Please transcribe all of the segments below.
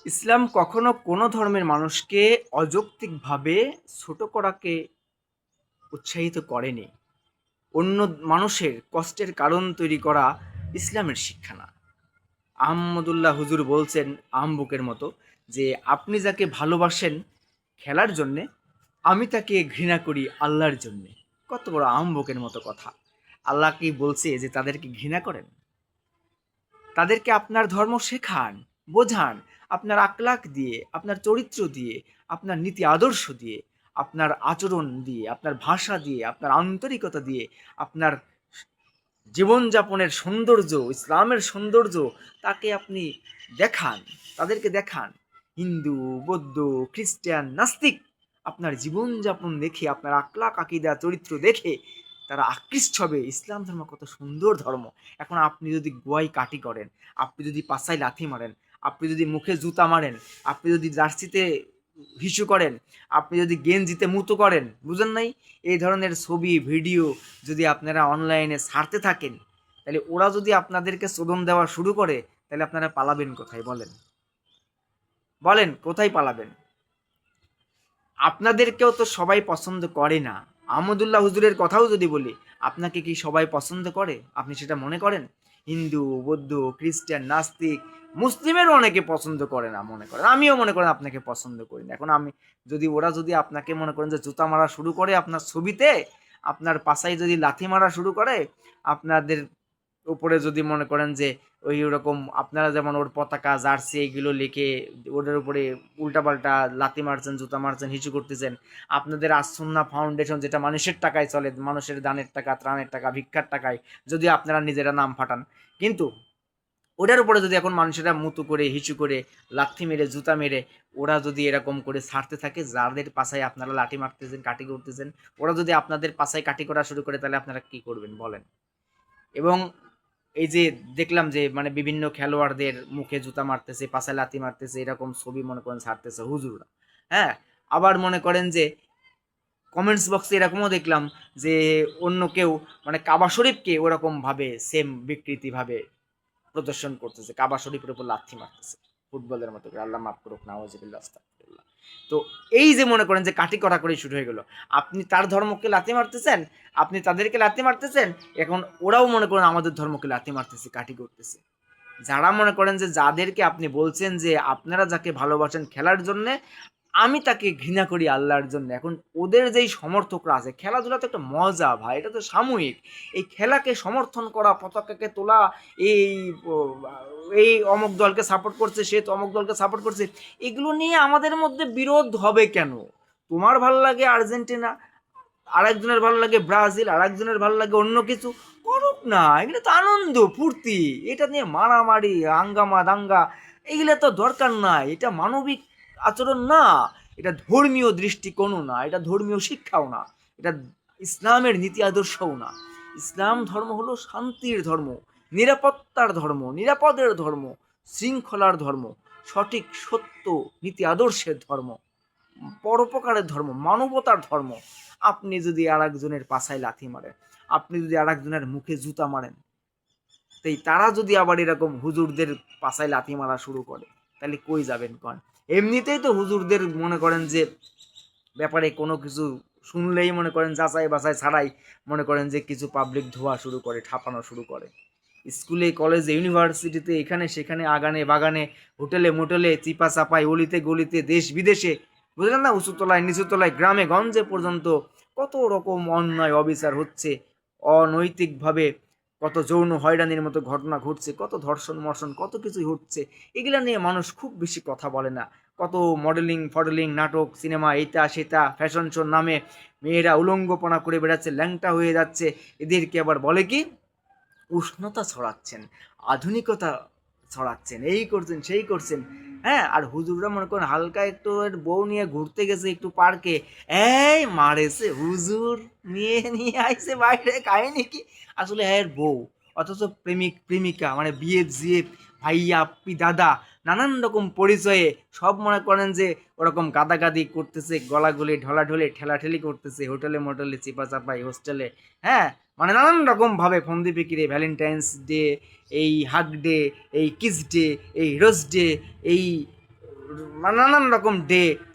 ইসলাম কখনো কোনো ধর্মের মানুষকে অযৌক্তিকভাবে ছোট করাকে উৎসাহিত করেনি। অন্য মানুষের কষ্টের কারণ তৈরি করা ইসলামের শিক্ষা না। আহমদুল্লাহ হুজুর বলছেন আহম্বকের মতো যে, আপনি যাকে ভালোবাসেন খেলার জন্যে, আমি তাকে ঘৃণা করি আল্লাহর জন্যে। কত বড় আহম্বকের মতো কথা! আল্লাহ কি বলছে যে তাদেরকে ঘৃণা করেন? তাদেরকে আপনার ধর্ম শেখান, বোঝান, আপনার আখলাক দিয়ে, আপনার চরিত্র দিয়ে, আপনার নীতি আদর্শ দিয়ে, আপনার আচরণ দিয়ে, আপনার ভাষা দিয়ে, আপনার আন্তরিকতা দিয়ে, আপনার জীবনযাপনের সৌন্দর্য, ইসলামের সৌন্দর্য তাকে আপনি দেখান, তাদেরকে দেখান। হিন্দু, বৌদ্ধ, খ্রিস্টান, নাস্তিক আপনার জীবনযাপন দেখে, আপনার আখলাক, আকীদা, চরিত্র দেখে তারা আকৃষ্ট হবে। ইসলাম ধর্ম কত সুন্দর ধর্ম। এখন আপনি যদি গোয়াই কাটি করেন, আপনি যদি পাছায় লাথি মারেন, আপনি যদি মুখে জুতা মারেন, আপনি যদি জার্সিতে হিসু করেন, আপনি যদি গেঞ্জিতে মুতো করেন, বুঝেন নাই? এই ধরনের ছবি, ভিডিও যদি আপনারা অনলাইনে ছাড়তে থাকেন, তাহলে ওরা যদি আপনাদেরকে চোদন দেওয়া শুরু করে, তাহলে আপনারা পালাবেন কোথায় বলেন? বলেন কোথায় পালাবেন? আপনাদেরকেও তো সবাই পছন্দ করে না। আহমদুল্লাহ হুজুরের কথাও যদি বলি, আপনাকে কি সবাই পছন্দ করে? আপনি সেটা মনে করেন? হিন্দু, বৌদ্ধ, খ্রিস্টান, নাস্তিক, মুসলিমেরও অনেকে পছন্দ করে না, মনে করেন। আমিও মনে করেন আপনাকে পছন্দ করি না। এখন আমি যদি, ওরা যদি আপনাকে মনে করেন যে জুতা মারা শুরু করে আপনার ছবিতে, আপনার পাছায় যদি লাথি মারা শুরু করে, আপনাদের উপরে যদি মনে করেন যে ওই ওরকম আপনারা যেমন ওর পতাকা, জার্সি এগুলো লিখে ওদের উপরে উল্টাপাল্টা লাথি মারছেন, জুতা মারছেন, হিচু করতেছেন, আপনাদের আসন্না ফাউন্ডেশন যেটা মানুষের টাকায় চলে, মানুষের দানের টাকা, ত্রাণের টাকা, ভিক্ষার টাকায়, যদি আপনারা নিজেরা নাম ফাটান, কিন্তু ওটার উপরে যদি এখন মানুষেরা মুতু করে, হিচু করে, লাথি মেরে, জুতা মেরে, ওরা যদি এরকম করে ছাড়তে থাকে, যাদের পাশায় আপনারা লাঠি মারতেছেন, কাটি করতেছেন, ওরা যদি আপনাদের পাশায় কাটি করা শুরু করে, তাহলে আপনারা কি করবেন বলেন? এবং এই যে দেখলাম যে মানে বিভিন্ন খেলোয়াড়দের মুখে জুতা মারতেছে, পাছায় লাথি মারতেছে, এরকম ছবি মনে করেন ছাড়তেছে হুজুররা। হ্যাঁ, আবার মনে করেন যে কমেন্টস বক্সে এরকমও দেখলাম যে অন্য কেউ মানে কাবা শরীফকে ওরকম ভাবে সেম বিকৃতি ভাবে প্রদর্শন করতেছে, কাবা শরীফের উপর লাথি মারতেছে ফুটবলের মতো করে। আল্লাহ মাফ করুক, নাউজুবিল্লাহ, আস্তাগফিরুল্লাহ। তো এই যে মনে করেন যে কাটি কড়াকড়ি শুরু হয়ে গেল, আপনি তার ধর্মকে লাথি মারতেছেন, আপনি তাদেরকে লাথি মারতেছেন, এখন ওরাও মনে করেন আমাদের ধর্মকে লাথি মারতেছে, কাটি করতেছে। যারা মনে করেন যে যাদেরকে আপনি বলছেন যে আপনারা যাকে ভালোবাসেন খেলার জন্যে, আমি তাকে ঘৃণা করি আল্লাহর জন্য। এখন ওদের যেই সমর্থকরা আছে, খেলাধুলা তো একটা মজা ভাই, এটা তো সাময়িক। এই খেলাকে সমর্থন করা, পতাকাকে তোলা, এই ও, এই অমুক দলকে সাপোর্ট করছে, সে তো অমুক দলকে সাপোর্ট করছে, এগুলো নিয়ে আমাদের মধ্যে বিরোধ হবে কেন? তোমার ভালো লাগে আর্জেন্টিনা, আরেকজনের ভালো লাগে ব্রাজিল, আরেকজনের ভালো লাগে অন্য কিছু, করুক না, এগুলো তো আনন্দ ফুর্তি। এটা নিয়ে মারামারি, হাঙ্গামা দাঙ্গা, এগুলো তো দরকার নাই। এটা মানবিক আচরণ না, এটা ধর্মীয় দৃষ্টিকোণও না, এটা ধর্মীয় শিক্ষাও না, এটা ইসলামের নীতি আদর্শও না। ইসলাম ধর্ম হলো শান্তির ধর্ম, নিরাপত্তার ধর্ম, নিরাপদের ধর্ম, শৃঙ্খলার ধর্ম, সঠিক সত্য নীতি আদর্শের ধর্ম, পরোপকারের ধর্ম, মানবতার ধর্ম। আপনি যদি আর একজনের পাছায় লাথি মারেন, আপনি যদি আর একজনের মুখে জুতা মারেন, তাই তারা যদি আবার এরকম হুজুরদের পাছায় লাথি মারা শুরু করে, তাহলে কই যাবেন কন? এমনিতেই তো হুজুরদের মনে করেন যে ব্যাপারে কোনো কিছু শুনলেই মনে করেন যাচাই বাছাই ছাড়াই মনে করেন যে কিছু পাবলিক ধোয়া শুরু করে, ঠাপানো শুরু করে। স্কুলে, কলেজে, ইউনিভার্সিটিতে, এখানে সেখানে, আগানে বাগানে, হোটেলে মোটেলে, চিপা চাপায়, অলিতে গলিতে, দেশ বিদেশে, বুঝলেন না, উঁচুতলায় নিচুতলায়, গ্রামে গঞ্জে পর্যন্ত কত রকম অন্যায় অবিচার হচ্ছে, অনৈতিকভাবে কত যৌন হয়রানির মতো ঘটনা ঘটছে, কত ধর্ষণ মর্ষণ, কত কিছুই হচ্ছে। এগুলা নিয়ে মানুষ খুব বেশি কথা বলে না। কত মডেলিং ফডেলিং, নাটক, সিনেমা, এটা সেটা, ফ্যাশন শোর নামে মেয়েরা উলঙ্গপনা করে বেড়াচ্ছে, ল্যাংটা হয়ে যাচ্ছে। এদেরকে আবার বলে কি? উষ্ণতা ছড়াচ্ছেন, আধুনিকতা ছড়াচ্ছেন, এই করছেন, সেই করছেন। হ্যাঁ, আর হুজুররা মনে করেন হালকা একটু এর বউ নিয়ে ঘুরতে গেছে একটু পার্কে, এই মারেছে হুজুর, নিয়ে নিয়ে আইছে বাইরে, কাহিনী কি? আসলে এর বউ, অথচ প্রেমিক প্রেমিকা মানে বিএফ জিএফ, ভাইয়া আপ্পি দাদা, নানান রকম পরিচয়ে সব মনে করেন যে ওরকম গাদাগাদি করতেছে, গলাগলি ঢলাঢলি ঠেলাঠেলি করতেছে, হোটেলে মোটেলে, চিপা চাপাই, হোস্টেলে। হ্যাঁ, মানে নানান রকম ভাবে ফন্দি বিক্রি, ভ্যালেন্টাইন্স ডে, এই হাগ ডে, এই কিস ডে, এই রোজ ডে, এই নানান রকম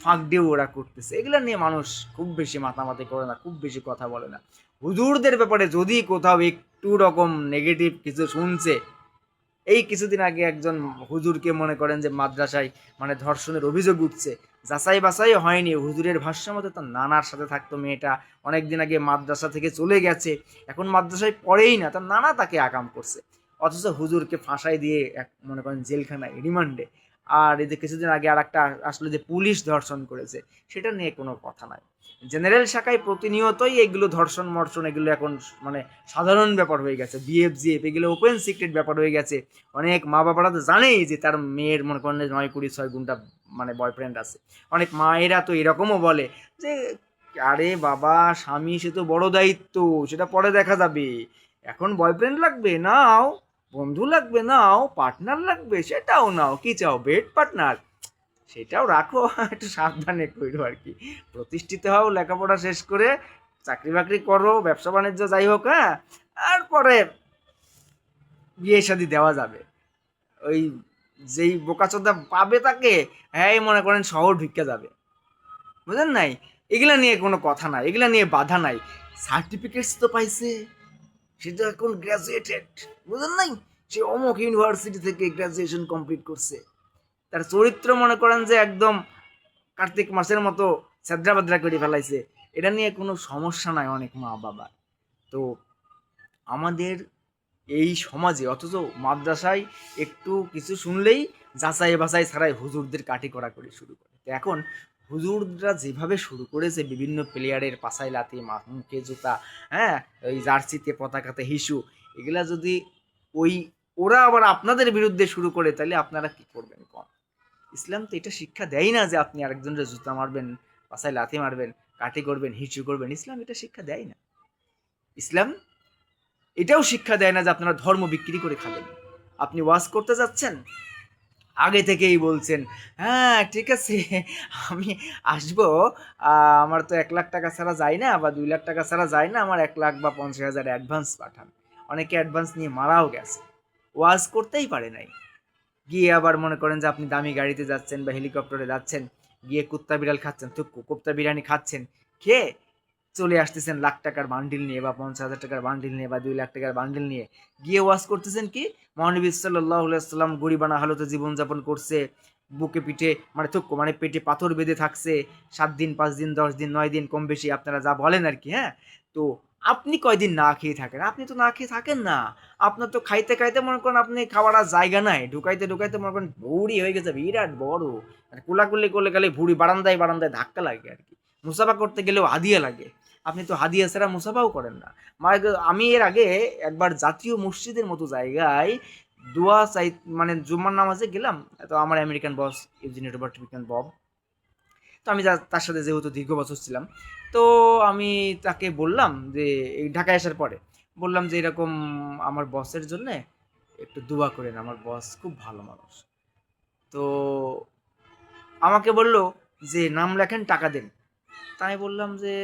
ফাঁক দিয়ে ওরা করতেছে। এগুলো নিয়ে মানুষ খুব বেশি মাতামাতি করে না, খুব বেশি কথা বলে না। হুজুরদের ব্যাপারে যদি কোথাও একটু রকম নেগেটিভ কিছু শুনছে, এই কিছুদিন আগে একজন হুজুরকে মনে করেন যে মাদ্রাসায় মানে ধর্ষণের অভিযোগ উঠছে, যাচাই বাছাই হয়নি, হুজুরের ভাষ্য মতে তার নানার সাথে থাকতো মেয়েটা, অনেকদিন আগে মাদ্রাসা থেকে চলে গেছে, এখন মাদ্রাসায় পড়েই না, তার নানা তাকে আকাম করছে, অথচ হুজুরকে ফাঁসাই দিয়ে এক মনে করেন জেলখানায় রিমান্ডে। আর এই যে কিছুদিন আগে আর একটা আসলে যে পুলিশ ধর্ষণ করেছে, সেটা নিয়ে কোনো কথা নাই। জেনারেল শাখায় প্রতিনিয়তই এগুলো ধর্ষণ মর্ষণ এগুলো এখন মানে সাধারণ ব্যাপার হয়ে গেছে, বিএফ জিএফ এগুলো ওপেন সিক্রেট ব্যাপার হয়ে গেছে। অনেক মা বাবারা তো জানেই যে তার মেয়ের মনে করেন 9 20 6 গুণটা মানে বয়ফ্রেন্ড আছে। অনেক মায়েরা তো এরকমও বলে যে আরে বাবা, স্বামী সে তো বড় দায়িত্ব, সেটা পরে দেখা যাবে, এখন বয়ফ্রেন্ড লাগবে নাও, বন্ধু লাগবে নাও, পার্টনার লাগবে সেটাও নাও, কি চাও বেড পার্টনার, সেটাও রাখো, একটু সাবধানে কইরো আর কি, প্রতিষ্ঠিত হও, লেখাপড়া শেষ করে চাকরি বাকরি করো, ব্যবসা বাণিজ্য যাই হোক, হ্যাঁ, আর পরে বিয়ে শাদী দেওয়া যাবে। ওই যেই বোকাচোদা পাবে তাকে, হ্যাঁ মনে করেন শহর ঢুকে যাবে, বুঝলেন নাই? এগুলা নিয়ে কোনো কথা নাই, এগুলা নিয়ে বাধা নাই, সার্টিফিকেটস তো পাইছে, সেটা এখন গ্রাজুয়েটেড, বুঝলেন নাই? সে অমুক ইউনিভার্সিটি থেকে গ্রাজুয়েশন কমপ্লিট করছে, তার চরিত্র মনে করেন যে একদম কার্তিক মাসের মতো ছেদ্রা বেদ্রা করে ফেলাইছে, এটা নিয়ে কোনো সমস্যা নাই অনেক মা বাবা। তো আমাদের এই সমাজে অথচ মাদ্রাসায় একটু কিছু শুনলেই যাচাই বাছাই ছাড়াই হুজুরদের কাঠি কড়াকড়ি শুরু করে। তো এখন হুজুররা যেভাবে শুরু করেছে, বিভিন্ন প্লেয়ারের পাছায় লাথি, মুখে জুতা, হ্যাঁ, ওই জার্সিতে পতাকাতে হিসু, এগুলা যদি ওই ওরা আবার আপনাদের বিরুদ্ধে শুরু করে, তাহলে আপনারা কি করবেন কম? ইসলাম তো এটা শিক্ষা দেয় না যে আপনি আরেকজনের জুতা মারবেন, পাছায় লাথি মারবেন, কাঠি করবেন, হিসু করবেন, ইসলাম এটা শিক্ষা দেয় না। ইসলাম এটাও শিক্ষা দেয় না যে আপনারা ধর্ম বিক্রি করে খাবেন। আপনি ওয়াজ করতে যাচ্ছেন, আগে থেকেই বলছেন হ্যাঁ ঠিক আছে আমি আসবো, আমার তো 1 লাখ টাকা ছাড়া যায় না বা 2 লাখ টাকা ছাড়া যায় না, আমার 1 লাখ বা 50,000 অ্যাডভান্স পাঠান। অনেকে অ্যাডভান্স নিয়ে মারাও গেছে, ওয়াজ করতেই পারে নাই। গিয়ে আবার মনে করেন যে আপনি দামি গাড়িতে যাচ্ছেন বা হেলিকপ্টারে যাচ্ছেন, গিয়ে কুত্তা বিড়াল খাচ্ছেন, তো কোপ্তা বিরিয়ানি খাচ্ছেন, খেয়ে চলে আসতেছেন লাখ টাকার বান্ডিল নিয়ে বা 50,000 টাকার বান্ডিল নিয়ে বা 2 লাখ টাকার বান্ডিল নিয়ে, গিয়ে ওয়াজ করতেছেন কি মহানবী সাল্লাল্লাহু আলাইহি সাল্লাম গরিবানা হালতে জীবনযাপন করছে, বুকে পিঠে মানে থুক্কো মানে পেটে পাথর বেঁধে থাকছে 7 দিন 5 দিন 10 দিন 9 দিন কম বেশি আপনারা যা বলেন আর কি, হ্যাঁ। তো আপনি কয়দিন না খেয়ে থাকেন? আপনি তো না খেয়ে থাকেন না, আপনার তো খাইতে খাইতে মনে করেন আপনি খাওয়ার আর জায়গা নাই, ঢুকাইতে ঢুকাইতে মনে করেন ভুড়ি হয়ে গেছে বিরাট বড়, আর কোলাকুলি করলে গেলে ভুড়ি বারান্দায় বারান্দায় ধাক্কা লাগে আর কি, মুসাফা করতে গেলেও হাদিয়া লাগে, আপনি তো হাদিয়া ছাড়া মুসাফাও করেন না। আমি এর আগে একবার জাতীয় মসজিদের মতো জায়গায় দোয়া চাই মানে জুম্মার নামাজে গেলাম, তো আমার আমেরিকান বস ইউজিনেট রবার্ট বব, তো আমি তার সাথে যেহেতু দীর্ঘ বছর ছিলাম, তো আমি তাকে বললাম যে এই ঢাকায় আসার পরে বললাম যে এরকম আমার বসের জন্য একটু দোয়া করেন, আমার বস খুব ভালো মানুষ। তো আমাকে বলল যে নাম লেখেন টাকা দেন। তাই বললাম যে